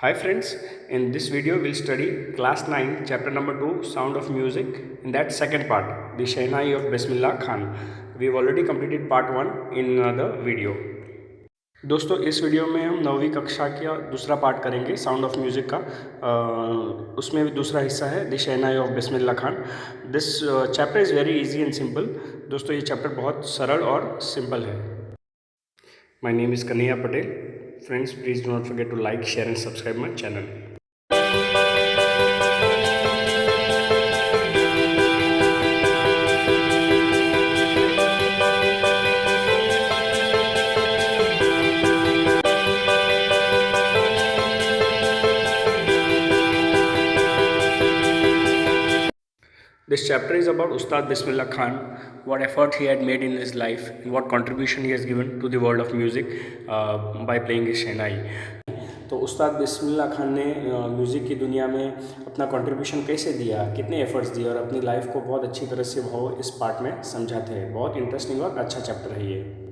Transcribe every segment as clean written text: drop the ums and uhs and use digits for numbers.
Hi friends, in this video we'll study class 9 chapter number 2 Sound of Music. In that second part, the Shehnai of Bismillah Khan. We've already completed part 1 in the video. दोस्तों इस video में हम 9वीं कक्षा का दूसरा part करेंगे sound of music का। उसमें भी दूसरा हिस्सा है the shehnai of Bismillah Khan. This chapter is very easy and simple. दोस्तों ये चैप्टर बहुत सरल और सिंपल है। My name is Kanhaiya Patel. Friends, please do not forget to like, share and subscribe my channel. This chapter is about Ustad Bismillah Khan, what effort he had made in his life and what contribution he has given to the world of music by playing his Shehnai. तो उस्ताद बिस्मिल्लाह खान ने music की दुनिया में अपना contribution कैसे दिया, कितने efforts दिए और अपनी लाइफ को बहुत अच्छी तरह से वो इस पार्ट में समझाते हैं। बहुत इंटरेस्टिंग और अच्छा चैप्टर है ये।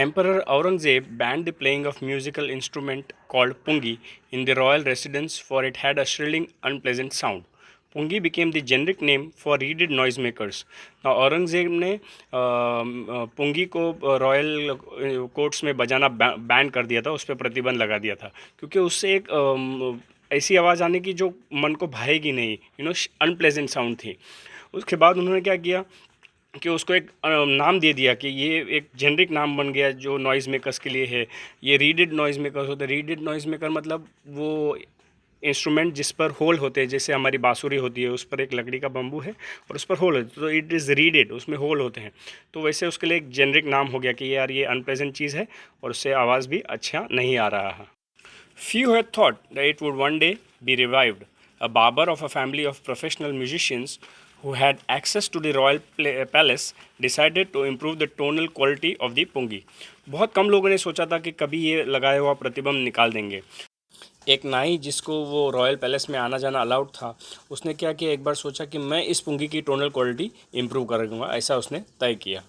Emperor Aurangzeb banned the playing of musical instrument called pungi in the royal residence for it had a shrilling, unpleasant sound. Pungi became the generic name for reeded noisemakers. Now Aurangzeb ने पुंगी को royal courts में बजाना ban कर दिया था, उस पर प्रतिबंध लगा दिया था क्योंकि उससे एक ऐसी आवाज़ आने की जो मन को भाएगी नहीं, अनप्लेजेंट साउंड थी। उसके बाद उन्होंने क्या किया कि उसको एक नाम दे दिया कि ये एक जेनरिक नाम बन गया जो नॉइज़ मेकर्स के लिए है। ये रीडेड नॉइज़ मेकर्स होते हैं। रीडेड नॉइज़ मेकर मतलब वो इंस्ट्रूमेंट जिस पर होल होते हैं, जैसे हमारी बांसुरी होती है, उस पर एक लकड़ी का बम्बू है और उस पर होल होते हैं, तो इट इज़ रीडेड, उसमें होल होते हैं। तो वैसे उसके लिए एक जेनरिक नाम हो गया कि यार ये अनप्लेजेंट चीज़ है और उससे आवाज़ भी अच्छा नहीं आ रहा है। Few had thought that it would one day be revived. A barber of a family of professional musicians who had access to the royal palace decided to improve the tonal quality of the pungi. बहुत कम लोगों ने सोचा था कि कभी ये लगाया हुआ प्रतिबंध निकाल देंगे। एक नाई जिसको वो रॉयल पैलेस में आना जाना अलाउड था, उसने क्या किया, एक बार सोचा कि मैं इस पुंगी की टोनल क्वालिटी इम्प्रूव करूँगा, ऐसा उसने तय किया।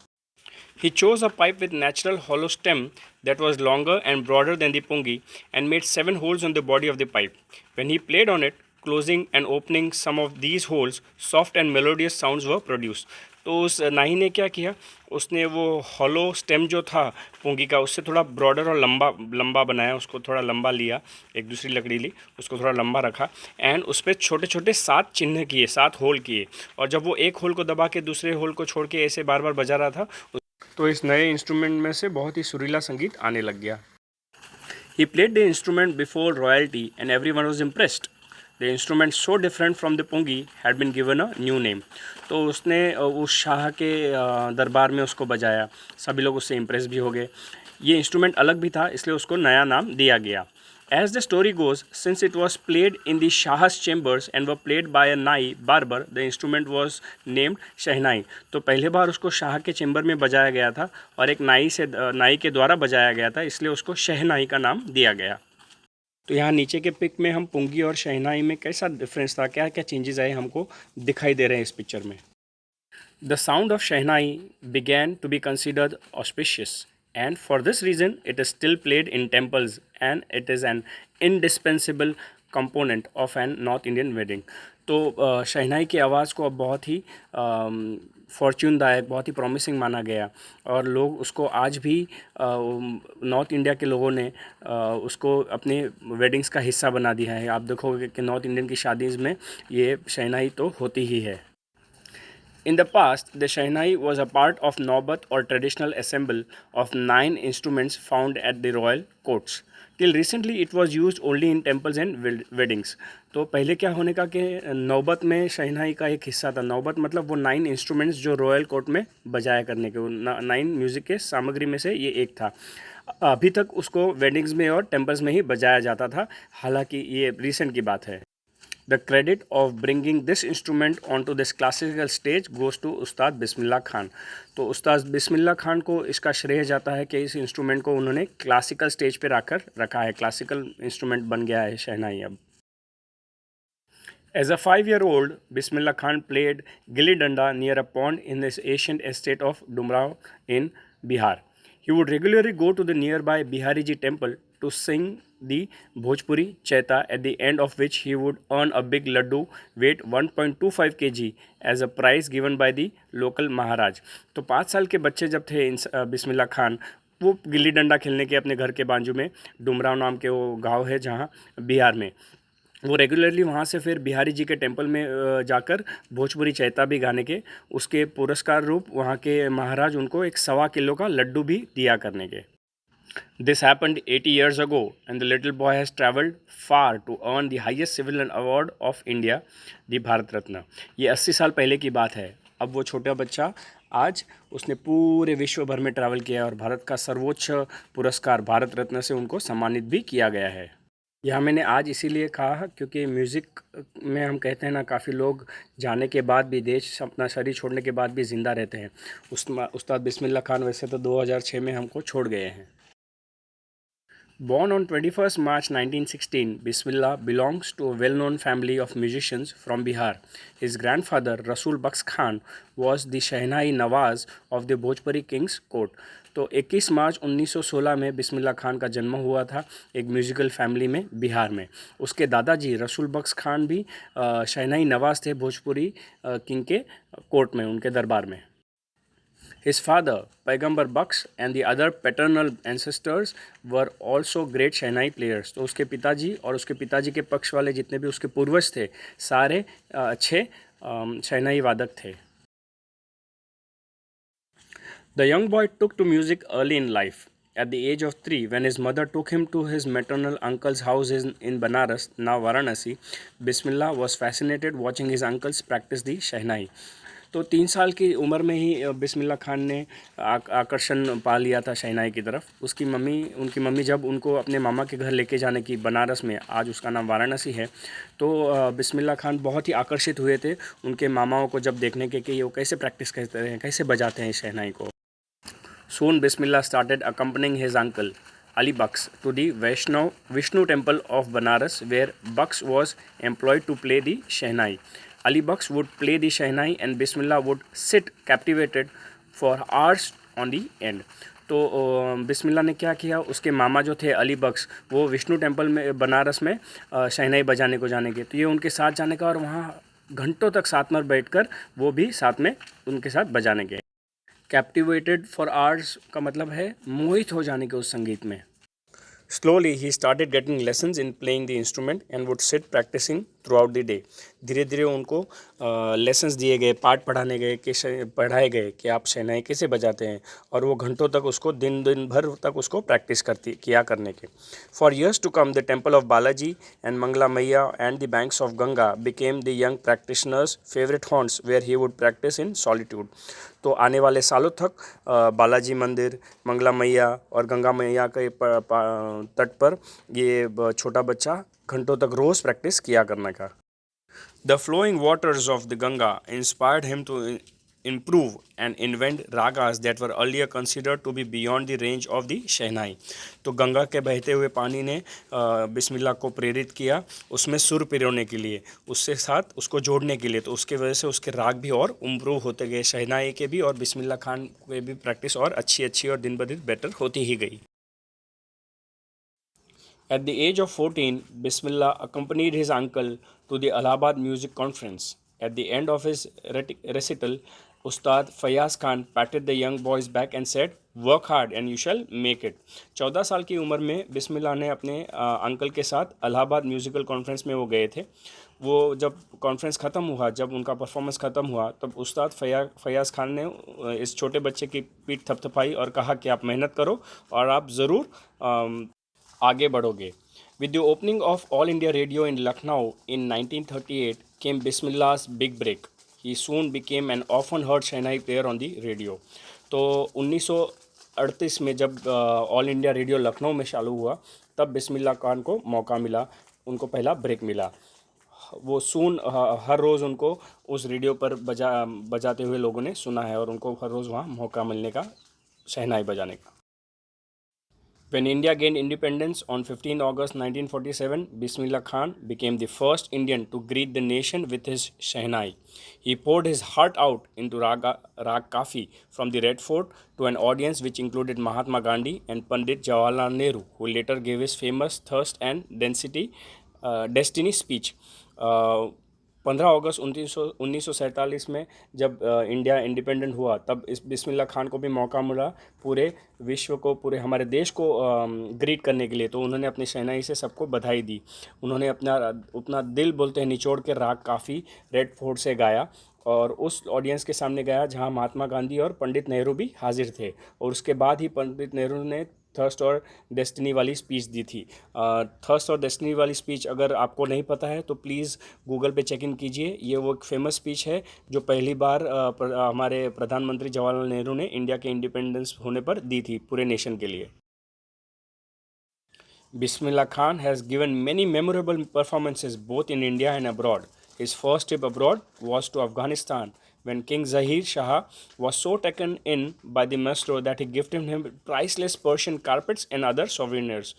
He chose a pipe with natural hollow stem that was longer and broader than the pungi and made 7 holes on the body of the pipe. When he played on it, closing and opening some of these holes, soft and melodious sounds were produced. तो उस नाई ने क्या किया, उसने वो hollow stem जो था पुंगी का, उससे थोड़ा ब्रॉडर और लंबा बनाया, उसको थोड़ा लंबा लिया, एक दूसरी लकड़ी ली, उसको थोड़ा लंबा रखा एंड उस पर छोटे छोटे 7 चिन्ह किए, 7 होल किए, और जब वो एक होल को दबा के दूसरे होल को छोड़ के ऐसे बार बार बजा रहा था, तो इस नए इंस्ट्रूमेंट में से बहुत ही सुरीला संगीत आने लग गया। He played the instrument before royalty and everyone was impressed. The instrument so different from the pungi had been given a new name. तो उसने उस शाह के दरबार में उसको बजाया, सभी लोग उससे इम्प्रेस भी हो गए। ये इंस्ट्रूमेंट अलग भी था, इसलिए उसको नया नाम दिया गया। As the story goes, since it was played in the Shah's chambers and were played by a nai barber, the instrument was named शहनाई। तो पहले बार उसको शाह के चेंबर में बजाया गया था और एक नाई के द्वारा बजाया गया था, इसलिए उसको शहनाई का नाम दिया गया। तो यहाँ नीचे के पिक में हम पुंगी और शहनाई में कैसा डिफरेंस था, क्या क्या चेंजेस आए हमको दिखाई दे रहे हैं इस पिक्चर में। The sound of Shehnai began to be considered auspicious, and for this reason it is still played in temples and it is an indispensable component of an North Indian wedding. तो शहनाई की आवाज़ को अब बहुत ही फॉर्च्यूनदायक, बहुत ही promising माना गया और लोग उसको आज भी नॉर्थ इंडिया के लोगों ने उसको अपने वेडिंग्स का हिस्सा बना दिया है। आप देखोगे कि नॉर्थ इंडियन की शादीज़ में ये शहनाई तो होती ही है। In the past, the Shehnai was a part of Naubat or traditional assemble of 9 instruments found at the royal courts. Till recently, it was used only in temples and weddings. तो पहले क्या होने का कि नौबत में शहनाई का एक हिस्सा था। नौबत मतलब वो 9 इंस्ट्रूमेंट्स जो रॉयल कोर्ट में बजाया करने के, वो 9 म्यूज़िक के सामग्री में से ये एक था। अभी तक उसको वेडिंग्स में और टेम्पल्स में ही बजाया जाता था, हालांकि ये रिसेंट की बात है। The credit of bringing this instrument onto this classical stage goes to उस्ताद बिस्मिल्लाह खान। तो उस्ताद बिस्मिल्लाह खान को इसका श्रेय जाता है कि इस इंस्ट्रूमेंट को उन्होंने क्लासिकल स्टेज पे रखा है। क्लासिकल इंस्ट्रूमेंट बन गया है शहनाई अब। As a 5-year-old, Bismillah Khan played gilli danda near a pond in this ancient estate of Dumrao in Bihar. He would regularly go to the nearby Bihariji temple to sing the Bhojpuri Chaita, at the end of which he would earn a big laddu weight 1.25 kg as a prize given by the local Maharaj. तो 5 साल के बच्चे जब थे बिस्मिल्लाह खान, वो गिल्ली डंडा खेलने के अपने घर के बाजू में डुमराव नाम के वो गांव है जहाँ बिहार में, वो रेगुलरली वहाँ से फिर बिहारी जी के टेंपल में जाकर भोजपुरी चैता भी गाने के उसके पुरस्कार रूप वहाँ के महाराज उनको एक 1.25 किलो का लड्डू भी दिया करने के. This happened 80 years ago and the little boy has traveled far to earn the highest civilian award of India, the Bharat Ratna. ये 80 साल पहले की बात है. अब वो छोटा बच्चा आज उसने पूरे विश्व भर में ट्रैवल किया और भारत का सर्वोच्च पुरस्कार भारत रत्न से उनको सम्मानित भी किया गया है. यह मैंने आज इसीलिए कहा क्योंकि म्यूज़िक में हम कहते हैं ना, काफ़ी लोग जाने के बाद भी, देश अपना शरीर छोड़ने के बाद भी ज़िंदा रहते हैं. उस्ताद बिस्मिल्लाह खान वैसे तो 2006 में हमको छोड़ गए हैं. Born on 21st March 1916, Bismillah belongs to a well-known family of musicians from Bihar. His grandfather, Rasul Baks Khan, was the Shehnai Nawaz of the Bhojpuri King's court. तो 21 मार्च 1916 में बिस्मिल्लाह खान का जन्म हुआ था एक म्यूज़िकल फैमिली में बिहार में. उसके दादाजी रसूल बख्श खान भी शहनाई नवाज़ थे भोजपुरी किंग के कोर्ट में, उनके दरबार में. His father, Paigambar Baksh, and the other paternal ancestors were also great shehnai players. तो उसके पिताजी और उसके पिताजी के पक्ष वाले जितने भी उसके पूर्वज थे, सारे अच्छे शहनाई वादक थे. The young boy took to music early in life. At the age of 3, when his mother took him to his maternal uncle's house in Banaras, now Varanasi, Bismillah was fascinated watching his uncles practice the शहनाई. तो 3 साल की उम्र में ही बिस्मिल्लाह खान ने आकर्षण पा लिया था शहनाई की तरफ. उनकी मम्मी जब उनको अपने मामा के घर लेके जाने की, बनारस में, आज उसका नाम वाराणसी है, तो बिस्मिल्लाह खान बहुत ही आकर्षित हुए थे उनके मामाओं को जब देखने के कि वो कैसे प्रैक्टिस करते हैं, कैसे बजाते हैं शहनाई को. Soon Bismillah started accompanying his uncle Ali Baks to the Vishnu temple of Banaras, where Baks was employed to play the shehnai. Ali Baks would play the shehnai and Bismillah would sit captivated for hours on the end. तो बिस्मिल्लाह ने क्या किया, उसके मामा जो थे अली बख्श, वो Vishnu temple में बनारस में शहनाई बजाने को जाने के, तो ये उनके साथ जाने का और वहाँ घंटों तक साथ में बैठकर वो भी साथ में उनके साथ बजाने के. कैप्टिवेटेड फॉर आवर्स का मतलब है मोहित हो जाने के उस संगीत में. Slowly he started getting lessons in playing the instrument and would sit practicing throughout the day. धीरे धीरे उनको लेसन्स दिए गए, पाठ पढ़ाए गए कि आप शहनाई कैसे बजाते हैं, और वो घंटों तक उसको दिन भर तक उसको प्रैक्टिस किया करने के. For years to come, the temple of Balaji and Mangla Maiya and the banks of Ganga became the young practitioner's favorite haunts where he would practice in solitude. तो आने वाले सालों तक बालाजी मंदिर, मंगला मैया और गंगा मैया के तट पर ये छोटा बच्चा घंटों तक रोज़ प्रैक्टिस किया करने का. The flowing waters of the Ganga inspired him to improve and invent ragas that were earlier considered to be beyond the range of the shehnai. तो गंगा के बहते हुए पानी ने बिस्मिल्लाह को प्रेरित किया उसमें सुर पिरोने के लिए, उससे साथ उसको जोड़ने के लिए. तो उसके वजह से उसके राग भी और इम्प्रूव होते गए, शहनाई के भी और बिस्मिल्लाह खान के भी प्रैक्टिस और अच्छी और दिन ब दिन बेटर होती ही गई. At the age of 14, Bismillah accompanied his uncle to the Allahabad Music Conference. At the end of his recital, Ustad Fayaz Khan patted the young boy's back and said, "Work hard and you shall make it." 14 साल की उम्र में बिस्मिल्लाह ने अपने uncle के साथ Allahabad musical conference में वो गए थे. वो जब कॉन्फ्रेंस ख़त्म हुआ, जब उनका परफॉर्मेंस ख़त्म हुआ, तब उस्ताद फयाज़ खान ने इस छोटे बच्चे की पीठ थपथपाई और कहा कि आप मेहनत करो और आप ज़रूर आगे बढ़ोगे. With the opening of All India Radio in Lucknow in 1938 came Bismillah's big break. He soon became an often heard Shehnai player on the radio. तो 1938 में जब ऑल इंडिया रेडियो लखनऊ में चालू हुआ, तब बिस्मिल्लाह खान को मौका मिला, उनको पहला ब्रेक मिला. वो हर रोज़ उनको उस रेडियो पर बजाते हुए लोगों ने सुना है और उनको हर रोज़ वहाँ मौका मिलने का शहनाई बजाने का. When India gained independence on 15 August 1947, Bismillah Khan became the first Indian to greet the nation with his Shehnai. He poured his heart out into Rag Kafi from the Red Fort to an audience which included Mahatma Gandhi and Pandit Jawaharlal Nehru, who later gave his famous Thirst and Destiny speech. 15 अगस्त 1947 में जब India independent हुआ तब इस बिस्मिल्लाह खान को भी मौका मिला पूरे विश्व को, पूरे हमारे देश को ग्रीट करने के लिए। तो उन्होंने अपनी शहनाई से सबको बधाई दी। उन्होंने अपना दिल बोलते हैं निचोड़ के राग काफ़ी रेड फोर्ट से गाया और उस ऑडियंस के सामने गया जहां महात्मा गांधी और पंडित नेहरू भी हाजिर थे। और उसके बाद ही पंडित नेहरू ने थर्स्ट और डेस्टिनी वाली स्पीच दी थी। थर्स्ट और डेस्टिनी वाली स्पीच अगर आपको नहीं पता है तो प्लीज़ गूगल पे चेक इन कीजिए। ये वो एक फेमस स्पीच है जो पहली बार हमारे प्रधानमंत्री जवाहरलाल नेहरू ने इंडिया के इंडिपेंडेंस होने पर दी थी पूरे नेशन के लिए। Bismillah Khan has given many memorable performances both in India and abroad. His first trip abroad was to Afghanistan when King Zahir Shah was so taken in by the maestro that he gifted him priceless Persian carpets and other souvenirs.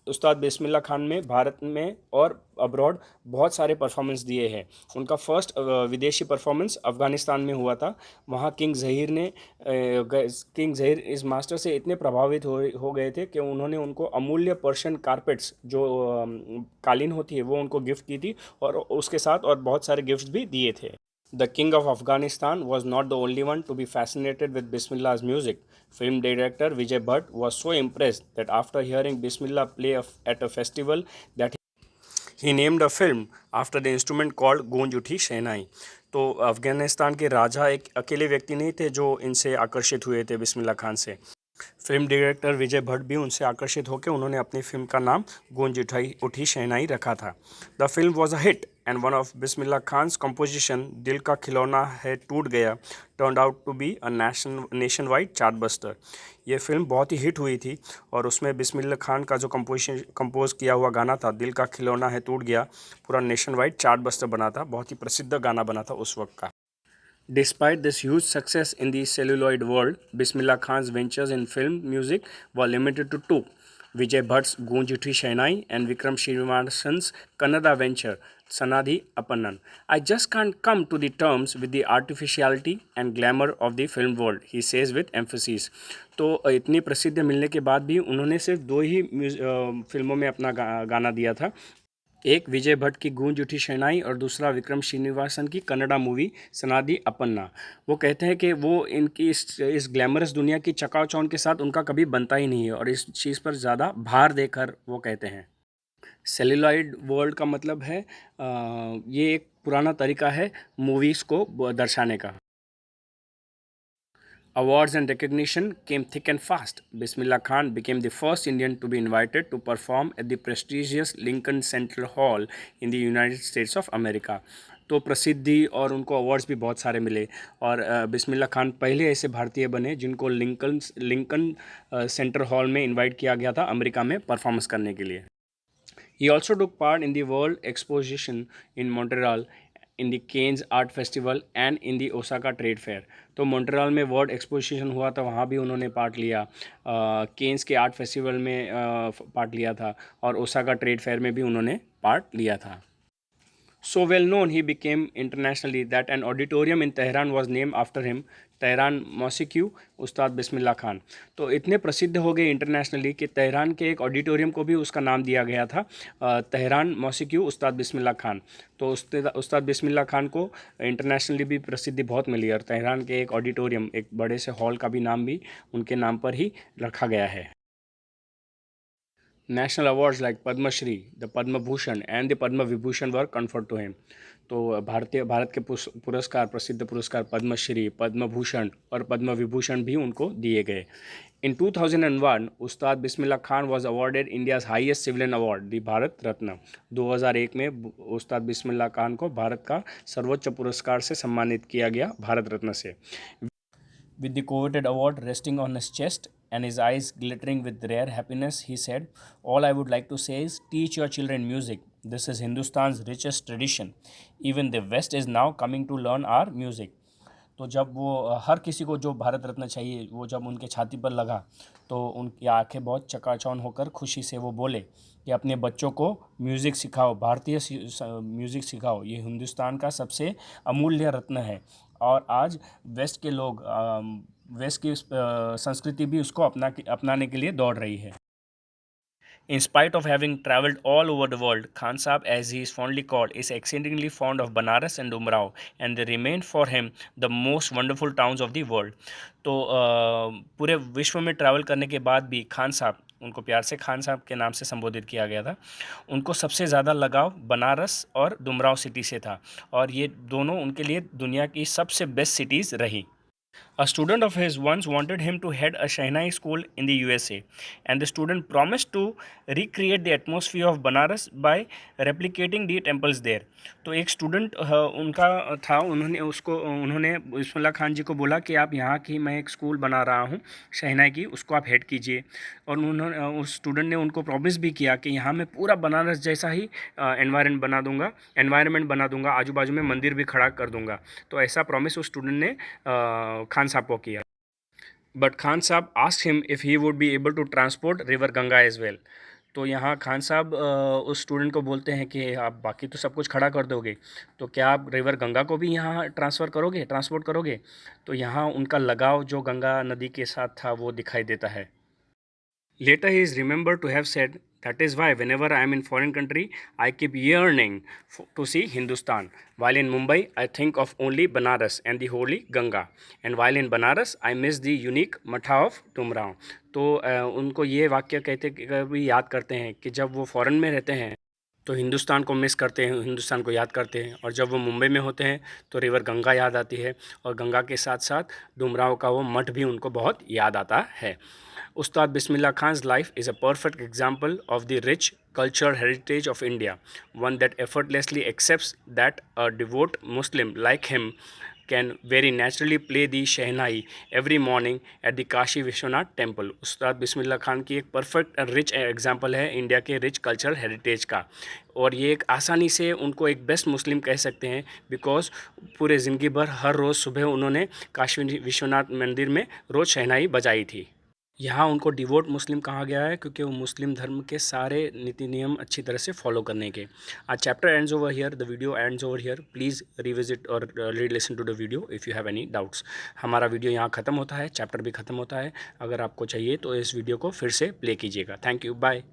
उस्ताद बिस्मिल्लाह खान में भारत में और abroad बहुत सारे performance दिए हैं। उनका first विदेशी performance Afghanistan में हुआ था। वहाँ किंग ज़हीर इस मास्टर से इतने प्रभावित हो गए थे कि उन्होंने उनको अमूल्य पर्शियन कारपेट्स जो कालीन होती है वो उनको गिफ्ट की थी और उसके साथ और बहुत सारे गिफ्ट्स भी दिए थे। The King of Afghanistan was not the only one to be fascinated with Bismillah's music. Film director Vijay Bhatt was so impressed that after hearing Bismillah play at a festival that he named a film after the instrument called गूंज उठी शहनाई। तो अफ़गानिस्तान के राजा एक अकेले व्यक्ति नहीं थे जो इनसे आकर्षित हुए थे बिस्मिल्लाह खान से। फिल्म डायरेक्टर विजय भट्ट भी उनसे आकर्षित होकर उन्होंने अपनी फिल्म का नाम गूंज उठी शहनाई रखा था। The film was a hit and one of Bismillah Khan's composition दिल का खिलौना है टूट गया turned out to be a nation wide chart buster. ये फिल्म बहुत ही हिट हुई थी और उसमें बिस्मिल्लाह खान का जो कंपोज किया हुआ गाना था दिल का खिलौना है टूट गया पूरा नेशन वाइड चार्ट बस्टर बना था। बहुत ही प्रसिद्ध गाना बना था उस वक्त का। Despite this huge success in the celluloid world, Bismillah Khan's ventures in film music were limited to two: Vijay Bhatt's Goonj Uthi Shehnai and Vikram Srinivasan's Kannada venture, Sanadhi Appannan. I just can't come to the terms with the artificiality and glamour of the film world, he says with emphasis. तो इतनी प्रसिद्ध मिलने के बाद भी उन्होंने सिर्फ दो ही फिल्मों में अपना गाना दिया था, एक विजय भट्ट की गूंज उठी शहनाई और दूसरा विक्रम श्रीनिवासन की कन्नड़ा मूवी सनादि अपन्ना। वो कहते हैं कि वो इनकी इस ग्लैमरस दुनिया की चकाचौंध के साथ उनका कभी बनता ही नहीं है और इस चीज़ पर ज़्यादा भार देकर वो कहते हैं। सेल्यूलॉइड वर्ल्ड का मतलब है ये एक पुराना तरीका है मूवीज़ को दर्शाने का। Awards and recognition came thick and fast. Bismillah Khan became the first Indian to be invited to perform at the prestigious Lincoln Center Hall in the United States of America. तो प्रसिद्धि और उनको awards भी बहुत सारे मिले और बिस्मिल्लाह खान पहले ऐसे भारतीय बने जिनको लिंकन सेंटर हॉल में इनवाइट किया गया था अमेरिका में परफॉर्मेंस करने के लिए। He also took part in the World Exposition in Montreal, in the Cannes Art Festival and in the Osaka Trade Fair. तो मॉन्ट्रियल में वर्ल्ड एक्सपोजिशन हुआ था, वहाँ भी उन्होंने पार्ट लिया। केन्स के आर्ट फेस्टिवल में पार्ट लिया था और ओसाका ट्रेड फेयर में भी उन्होंने पार्ट लिया था। So well known he became internationally that an auditorium in Tehran was named after him, Tehran मौसीक्यू उस्ताद बिस्मिल्लाह खान। तो इतने प्रसिद्ध हो गए इंटरनेशनली कि तेहरान के एक ऑडिटोरियम को भी उसका नाम दिया गया था, तेहरान मौसीक्यू उस्ताद बिस्मिल्लाह खान। तो उस्ताद बिस्मिल्लाह खान को इंटरनेशनली भी प्रसिद्धि बहुत मिली और तेहरान के एक ऑडिटोरियम, एक बड़े से हॉल का भी नाम भी उनके नाम पर ही रखा गया है। National awards like Padma Shri, the Padma Bhushan and the Padma Vibhushan were conferred to him. तो भारत के पुरस्कार, प्रसिद्ध पुरस्कार पद्म श्री, पद्म भूषण और पद्म विभूषण भी उनको दिए गए। In 2001, Ustad Bismillah Khan was awarded India's highest civilian award, the Bharat Ratna. 2001 में उस्ताद बिस्मिल्लाह खान को भारत का सर्वोच्च पुरस्कार से सम्मानित किया गया, भारत रत्न से। With the coveted award resting on his chest and his eyes glittering with rare happiness, he said, "All I would like to say is teach your children music. This is Hindustan's richest tradition. Even the West is now coming to learn our music." तो जब वो हर किसी को जो भारत रत्न चाहिए वो जब उनके छाती पर लगा तो उनकी आंखें बहुत चकाचौंध होकर खुशी से वो बोले कि अपने बच्चों को म्यूज़िक सिखाओ, भारतीय म्यूज़िक सिखाओ, ये हिंदुस्तान का सबसे अमूल्य रत्न है। और आज वेस्ट के लोग वेस्ट की संस्कृति भी उसको अपनाने के लिए दौड़ रही है। In spite of having traveled all over the world, Khan Sahib, as he is fondly called, is exceedingly fond of Banaras and Umrao, and they remain for him the most wonderful towns of the world. तो पूरे विश्व में travel करने के बाद भी खान साहब, उनको प्यार से खान साहब के नाम से संबोधित किया गया था, उनको सबसे ज़्यादा लगाव बनारस और डुमराव सिटी से था, और ये दोनों उनके लिए दुनिया की सबसे बेस्ट सिटीज़ रही। A student of his once wanted him to head a Shehnai school in the USA, and the student promised to recreate the atmosphere of Banaras by replicating the temples there. तो एक student उनका था, उन्होंने बिस्मिल्लाह खान जी को बोला कि आप यहाँ की मैं एक स्कूल बना रहा हूँ शहनाई की, उसको आप हेड कीजिए। और उन्होंने उस स्टूडेंट ने उनको प्रॉमिस भी किया कि यहाँ मैं पूरा बनारस जैसा ही एनवायरनमेंट बना दूंगा, आजू बाजू में मंदिर भी खड़ा कर दूंगा। तो ऐसा प्रॉमिस उस स्टूडेंट ने खान साहब को किया। But Khan sahab asked him if he would be able to transport river Ganga as well. तो यहाँ खान साहब उस स्टूडेंट को बोलते हैं कि आप बाकी तो सब कुछ खड़ा कर दोगे, तो क्या आप रिवर गंगा को भी यहाँ ट्रांसपोर्ट करोगे। तो यहाँ उनका लगाव जो गंगा नदी के साथ था वो दिखाई देता है। Later he is remembered to have said, "That is why whenever I am in foreign country, I keep yearning to see Hindustan. While in Mumbai, I think of only Banaras and the holy Ganga. And while in Banaras, I miss the unique Matha of Tumrao." तो उनको ये वाक्य कहते कभी याद करते हैं कि जब वो फ़ॉरेन में रहते हैं तो हिंदुस्तान को मिस करते हैं, हिंदुस्तान को याद करते हैं, और जब वो मुंबई में होते हैं तो रिवर गंगा याद आती है, और गंगा के साथ साथ डुमराव का वो मठ भी उनको बहुत याद आता है। Ustad Bismillah Khan's life is a perfect example of the rich cultural heritage of India, one that effortlessly accepts that a devout Muslim like him can very naturally play the Shehnai every morning at the Kashi Vishwanath temple. उस्ताद बिस्मिल्लाह खान की एक perfect rich example है India के rich cultural heritage का, और ये एक आसानी से उनको एक बेस्ट मुस्लिम कह सकते हैं, बिकॉज पूरे ज़िंदगी भर हर रोज़ सुबह उन्होंने काशी विश्वनाथ मंदिर में रोज़ शहनाई बजाई थी। यहाँ उनको डिवोट मुस्लिम कहा गया है क्योंकि वो मुस्लिम धर्म के सारे नीति नियम अच्छी तरह से फॉलो करने के। आज chapter ends over here, the video ends over here. Please revisit और read listen to the video if you have any doubts. हमारा वीडियो यहाँ ख़त्म होता है, चैप्टर भी ख़त्म होता है। अगर आपको चाहिए तो इस वीडियो को फिर से प्ले कीजिएगा। Thank you, bye.